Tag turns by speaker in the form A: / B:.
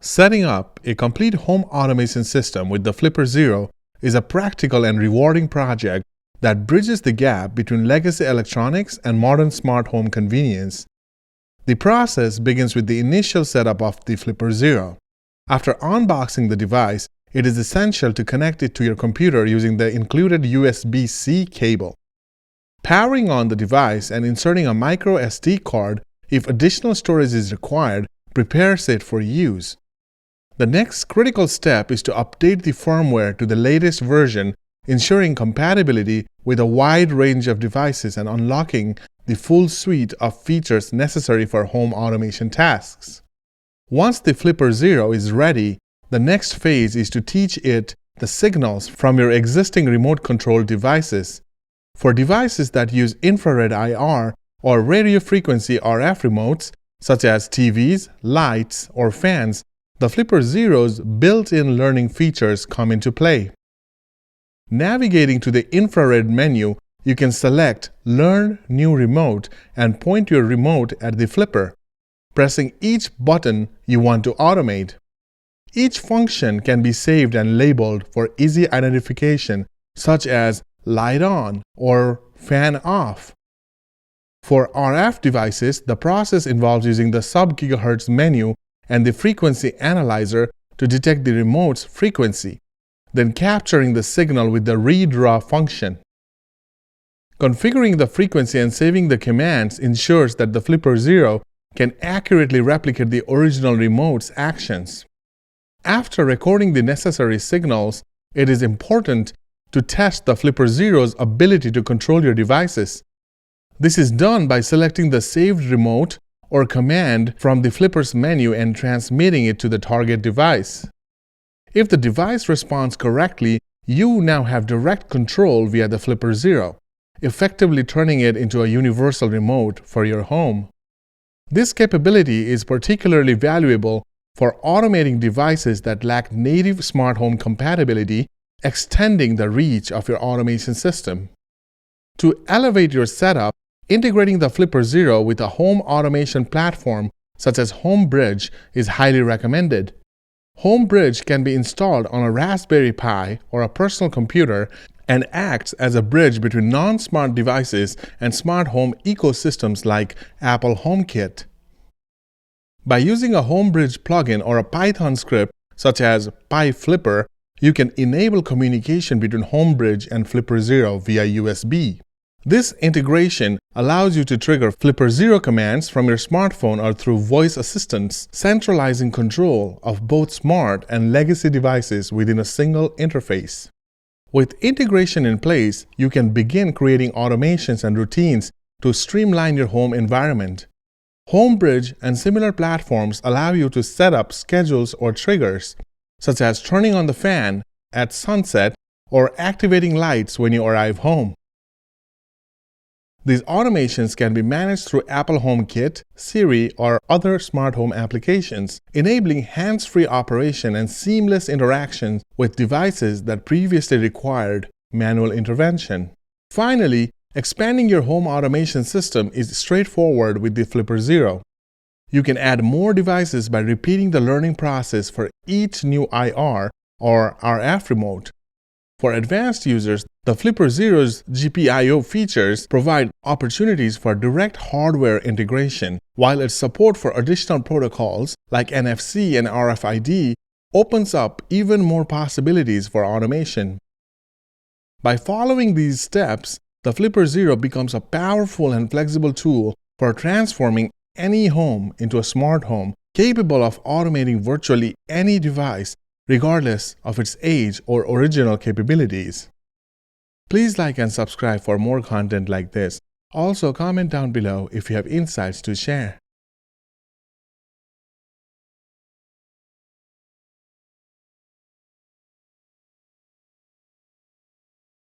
A: Setting up a complete home automation system with the Flipper Zero is a practical and rewarding project that bridges the gap between legacy electronics and modern smart home convenience. The process begins with the initial setup of the Flipper Zero. After unboxing the device, it is essential to connect it to your computer using the included USB-C cable. Powering on the device and inserting a micro SD card if additional storage is required prepares it for use. The next critical step is to update the firmware to the latest version, ensuring compatibility with a wide range of devices and unlocking the full suite of features necessary for home automation tasks. Once the Flipper Zero is ready, the next phase is to teach it the signals from your existing remote-controlled devices. For devices that use infrared IR or radio frequency RF remotes, such as TVs, lights, or fans, the Flipper Zero's built-in learning features come into play. Navigating to the infrared menu, you can select Learn New Remote and point your remote at the Flipper, pressing each button you want to automate. Each function can be saved and labeled for easy identification, such as Light On or Fan Off. For RF devices, the process involves using the sub-gigahertz menu and the frequency analyzer to detect the remote's frequency, then capturing the signal with the redraw function. Configuring the frequency and saving the commands ensures that the Flipper Zero can accurately replicate the original remote's actions. After recording the necessary signals, it is important to test the Flipper Zero's ability to control your devices. This is done by selecting the saved remote or command from the Flipper's menu and transmitting it to the target device. If the device responds correctly, you now have direct control via the Flipper Zero, effectively turning it into a universal remote for your home. This capability is particularly valuable for automating devices that lack native smart home compatibility, extending the reach of your automation system. To elevate your setup, integrating the Flipper Zero with a home automation platform such as Homebridge is highly recommended. Homebridge can be installed on a Raspberry Pi or a personal computer and acts as a bridge between non-smart devices and smart home ecosystems like Apple HomeKit. By using a Homebridge plugin or a Python script such as pyFlipper, you can enable communication between Homebridge and Flipper Zero via USB. This integration allows you to trigger Flipper Zero commands from your smartphone or through voice assistants, centralizing control of both smart and legacy devices within a single interface. With integration in place, you can begin creating automations and routines to streamline your home environment. Homebridge and similar platforms allow you to set up schedules or triggers, such as turning on the fan at sunset or activating lights when you arrive home. These automations can be managed through Apple HomeKit, Siri, or other smart home applications, enabling hands-free operation and seamless interaction with devices that previously required manual intervention. Finally, expanding your home automation system is straightforward with the Flipper Zero. You can add more devices by repeating the learning process for each new IR or RF remote. For advanced users, the Flipper Zero's GPIO features provide opportunities for direct hardware integration, while its support for additional protocols like NFC and RFID opens up even more possibilities for automation. By following these steps, the Flipper Zero becomes a powerful and flexible tool for transforming any home into a smart home, capable of automating virtually any device, regardless of its age or original capabilities. Please like and subscribe for more content like this. Also, comment down below if you have insights to share.